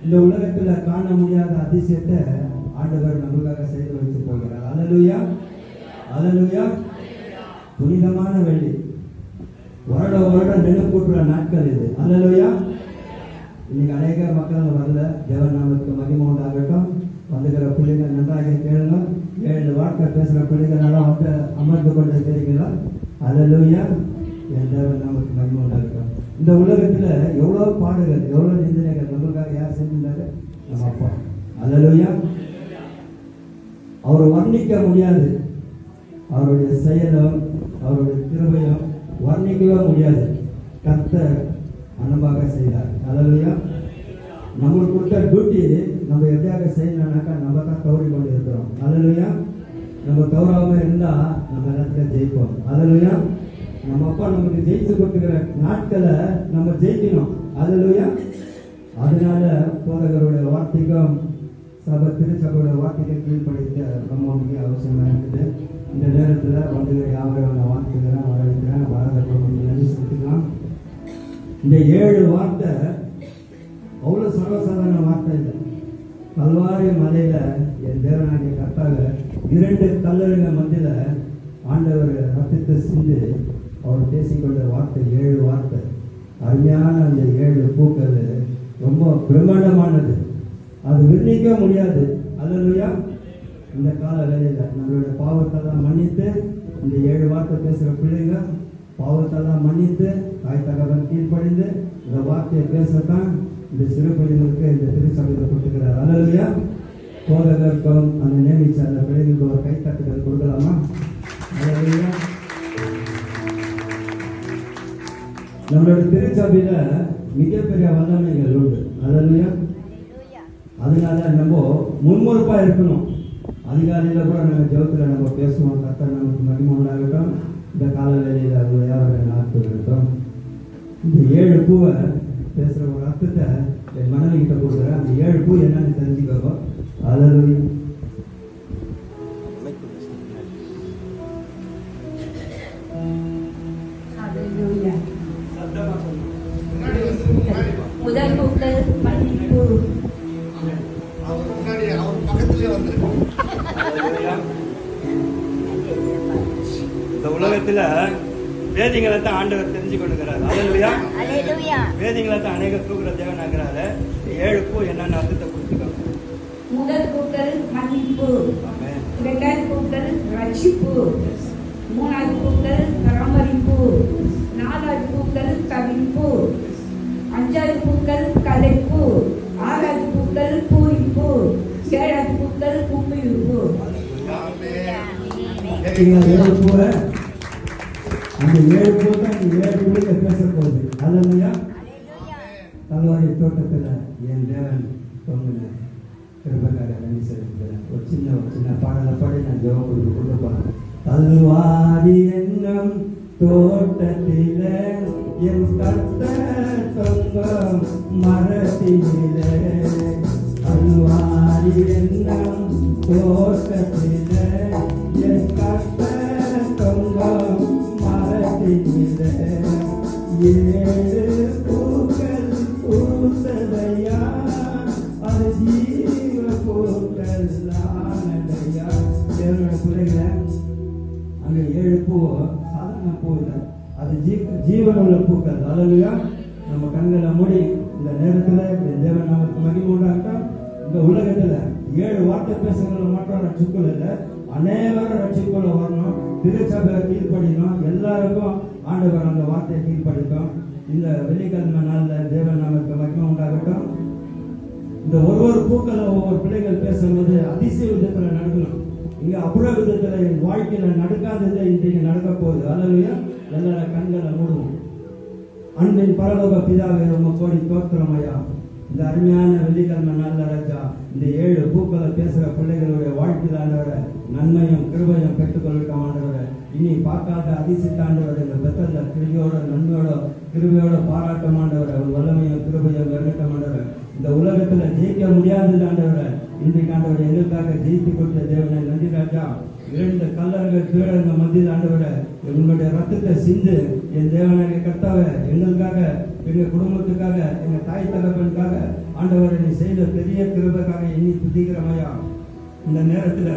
இந்த உலகத்துல காண முடியாத அதிசயத்தை ஆண்டவர் நமக்காக செய்து வைத்து போகிறார். அல்லேலூயா, அல்லேலூயா. புனிதமான வெள்ளி, வருடம் நினைப்பூட்டுற நாட்கள் இது. அல்லேலூயா. இன்னைக்கு அநேக மக்கள் வரல. தேவன் நாமத்துக்கு மகிமை உண்டாகட்டும். வந்துகிற பிள்ளைங்க நன்றாக கேளுங்க. 7 வார்த்தை பேசுகிற பிள்ளைகள் எல்லாம் வந்து அமர்ந்து கொண்டு தெரியுங்களா? அல்லேலூயா. என் தேவன் நாமத்துக்கு மகிமை உண்டாகட்டும். இந்த உலகத்துல எவ்வளவு பாடுகள், எவ்வளவு நிந்தனைகள் நமக்காக யார் செஞ்சிருந்தாரு? நம்ம அப்பா. அல்லேலூயா. அவர் வர்ணிக்க முடியாது. அவருடைய செயலும் அவருடைய கிருபையும் வர்ணிக்கவே முடியாது. கர்த்தர் அன்பாக செய்தார். அல்லேலூயா. நம்மளுக்கு கொடுத்த டியூட்டி நம்ம எப்படியாக செய்யணும்னாக்கா நம்ம தான் தவறி கொண்டு இருக்கிறோம். அல்லேலூயா. நம்ம தவறாம இருந்தா நம்ம எல்லாத்தையும் ஜெயிப்போம். அல்லேலூயா. நம்ம அப்பா நமக்கு ஜெயிச்சு கொடுத்துக்கிற நாட்களை நம்ம ஜெயிக்கணும். அல்லேலூயா. அதனால போதகருடைய வார்த்தைக்கும் திருச்சபையோட வார்த்தைக்கு கீழ்படுத்த ரொம்ப முக்கிய அவசியமா இருக்குது. இந்த நேரத்துல வந்து யாவரும் நான் வார்த்தைகளை வரவேற்கிறேன். பாரத குடும்பத்தில் செலுத்திக்கலாம். இந்த 7 வார்த்தை அவ்வளவு சர்வசாதாரண வார்த்தை இல்லை. கல்வாரி மலையில என் தேவனாகிய கர்த்தாவை 2 கல்லறைங்க மத்தியில ஆண்டவர் ரத்தத்தை சிந்து அவர் பேசிக்கொண்ட வார்த்தை 7 வார்த்தை. அருமையான அந்த 7 பூக்கள் ரொம்ப பிரம்மாண்டமானது. அது விர்ணிக்க முடியாது. அல்லேலூயா. இந்த கால வேலையில நம்மளுடைய பாவத்தெல்லாம் மன்னித்து இந்த 7 வார்த்தை பேசுகிற பிள்ளைங்க பாவத்தெல்லாம் மன்னித்து தாய் தகவல் கீழ்ப்படிந்து இந்த வார்த்தையை பேசத்தான் இந்த சிறு பிள்ளைங்களுக்கு இந்த திருச்சபையில் கொடுத்துக்கிறார். அல்லேலூயா. போதகருக்கும் அந்த நியமிச்ச அந்த பிள்ளைங்களுக்கு ஒரு கைத்தட்டுகள் கொடுக்கலாமா? அல்லேலூயா. நம்மளுடைய திருச்சபையில மிகப்பெரிய வல்லமைகள் உண்டு. அல்லேலூயா. அதனால நம்ம முன்முறுப்பா இருக்கணும். அதிகாலையில கூட நம்ம ஜெபத்துல நம்ம பேசுவோம். கர்த்தர் நமக்கு மகிமை உண்டாகட்டும். இந்த கால வேலையில அவங்க யாரும் ஆற்றுகிறோம். இந்த 7 பூவை பேசுற ஒரு அர்த்தத்தை என் மனைவி கிட்ட கொடுக்குறேன். அந்த 7 பூ என்னன்னு தெரிஞ்சுக்கோ. அல்லேலூயா. முதல் பூக்கள் மல்லிகைப்பூ. இந்த உலகத்துல வேதிகளை தான் ஆண்டவர் தெரிஞ்சு கொண்டுக்கிறார். அல்லேலூயா. வேதிகளை தான் அநேக தூக்குற தேவன் ஆகிறாரு. 7 பூ என்னென்ன அர்த்தத்தை கொடுத்துருக்காங்க. முதல் பூக்கள் மல்லிகைப்பூ, 2வது பூக்கள் ரட்சிப்பு, 3வது பூக்கள் பராமரிப்பு, 4வது பூக்கள் தவிப்பு, 5வது பூக்கள் கலைப்பு, 6வது பூக்கள் பூரிப்பு, 7வது பூக்கள் கும்பிடுப்பு. அந்த 7 பூ தான் 7 பூக்களை பேச போகுது. அல்லேலூயா. கல்வாரி தோட்டத்துல என் தேவன் தொங்குன கிருபைக்காக நன்றி செலுத்துகிறேன். ஒரு சின்ன பாடலை பாடி நான் ஜெபம் கொடுப்பேன். கல்வாரி என்னும் தோட்டத்தில என் கர்த்தர் தொங்கும் மரத்தில, கல்வாரி என்னும் தோட்டத்தில என் கர்த்தர் தொங்கும் மரத்தில, 7 பூக்கள் பூத்ததையா, அது ஜீவ பூக்கள் ஆனதையா. தேவனோட பிள்ளைகளை அங்க 7 பூ சாதாரண பூ இல்லை, அது ஜீவனுள்ள பூக்கள். அல்லேலூயா. நம்ம கண்களை மூடி இந்த நேரத்துல தேவன் நமக்கு மகிமை உண்டாகட்டும். இந்த உலகத்துல 7 வார்த்தை பேசுகிற மட்டும் ரட்சிக்குள் இல்லை, அனைவரும் ரட்சிக்குள்ள வரணும். திருச்சபையை கீழ்ப்படிக்கணும். எல்லாருக்கும் ஆண்டவர் அந்த வார்த்தையை கீழ்ப்படிக்கும். இந்த வெள்ளிக்கிழமை நாள்ல தேவன் நமக்கு மகிமை உண்டாகட்டும். இந்த ஒவ்வொரு பூக்களை ஒவ்வொரு பிள்ளைகள் பேசும்போது அதிசய விதத்துல நடக்கணும். இங்க அப்புற விதத்துல என் வாழ்க்கையில நடக்காதது இன்றைக்கு நடக்க போகுது. அல்லேலூயா. எல்லார கண்களை மூடுவோம். அன்பின் பரலோக பிதாவே ரொம்ப கோடி தோத்திரம் ஐயா. இந்த அருமையான வெள்ளிக்கிழமை நாள்ல ராஜா இந்த 7 பூக்களை பேசுற பிள்ளைகளுடைய வாழ்க்கையில் ஆண்டவர நன்மையும் கிருபையும் பெற்றுக்கொள்ளட்டும். ஆண்டவர இனி பார்க்காத அதிசயத்த ஆண்டவர இந்த பெத்தல்ல கிருபையோட நன்மையோட கிருபையோட பாராட்டம் ஆண்டவர வல்லமையும் கிருபையும் வெறுட்டம் ஆண்டவர இந்த உலகத்துல ஜெயிக்க முடியாதது ஆண்டவர இன்றைக்கு ஆண்டவரை எங்களுக்காக ஜெயித்து கொடுத்த தேவனை நன்றி ராஜா. 2 கல்லர்கள் கீழங்க மத்தியில் ஆண்டவர எங்களுடைய ரத்தத்தை சிந்து என் தேவனாகிய கர்த்தாவை எங்களுக்காக, எங்க குடும்பத்துக்காக, எங்க தாய் தகப்பனுக்காக ஆண்டவரை நீ செய்த பெரிய கிருபைக்காக எண்ணி துதிக்கிறமையா. இந்த நேரத்துல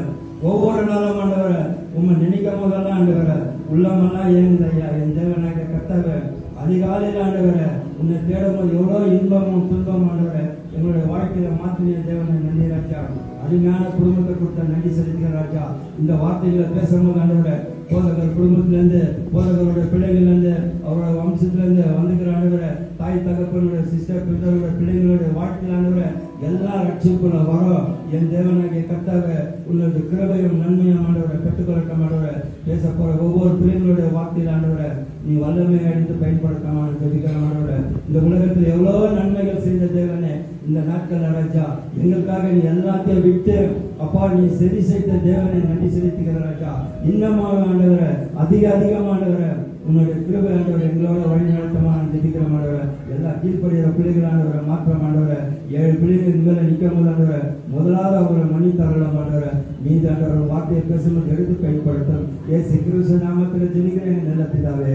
ஒவ்வொரு நாளும் ஆண்டவரை உண்மை நினைக்கும் போதெல்லாம் ஆண்டவரை உள்ளமெல்லாம் ஏங்குதையா. என் தேவனாக கர்த்தாவே, அதிகாலையில் ஆண்டவரை உன்னை தேடும் போது எவ்வளோ இன்பமும் துன்பமும் ஆண்டவரை எங்களுடைய வாழ்க்கையில மாற்றின தேவனை நன்றி ராஜா. அருமையான குடும்பத்தை கொடுத்த நன்றி செலுத்துகிற ராஜா. இந்த வார்த்தைகளை பேசும்போது ஆண்டவரை போதகர் குடும்பத்திலேருந்து, போதகருடைய பிள்ளைகள்லேருந்து, அவரோட வம்சத்திலேருந்து வந்துக்கிற ஆண்டவரை தாய் தகப்பனுடைய சிஸ்டர் பிரதருடைய பிள்ளைகளுடைய வாழ்க்கையில் ஆண்டவரை எல்லா ரட்சிப்புல வரோம். என் தேவனாகிய கர்த்தாவே, உங்களுடைய கிருபையும் நன்மையும் ஆண்டவரை பெற்றுக்கொள்ளட்டும். ஆண்டவரை பேச போற ஒவ்வொரு பிள்ளைகளுடைய வார்த்தையில் ஆண்டவரை நீ வல்லமையை அடித்து பயன்படுத்தமான ஜெபிக்கிறோம். ஆண்டவரை இந்த உலகத்தில் எவ்வளவோ நன்மைகள் செய்த தேவனே, இந்த நாட்கள் ராஜா எங்களுக்காக நீ எல்லாத்தையும் விட்டு அப்பா நீ சரி செய்த தேவனை நன்றி செலுத்துகிற ராஜா. இன்னமாக ஆண்டவரை அதிகமானவரை உன்னுடைய கிருபை ஆண்டவரை எங்களோட வழி நடத்தமான ஜெபிக்கிற ஆண்டவரை எல்லா கீழ்ப்படுகிற பிள்ளைகளானவரை மாற்றமானவரை 7 பிள்ளைகள் மேல நிற்கும் போது ஆண்டவரை முதலாவது அவரை மன்னித்தரலாம். ஆண்டவரை மீது ஆண்டவர் வார்த்தையை பேசும்போது எடுத்து பயன்படுத்தும். இயேசு கிறிஸ்து நாமத்தில் ஜெபிக்கிறேன் நல்ல பிதாவே.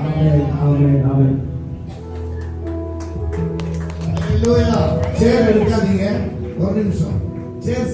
ஆமென் ஆமென் ஆமென். ஹalleluya. சேர் எடுக்காதீங்க, ஒரு நிமிஷம். சேர்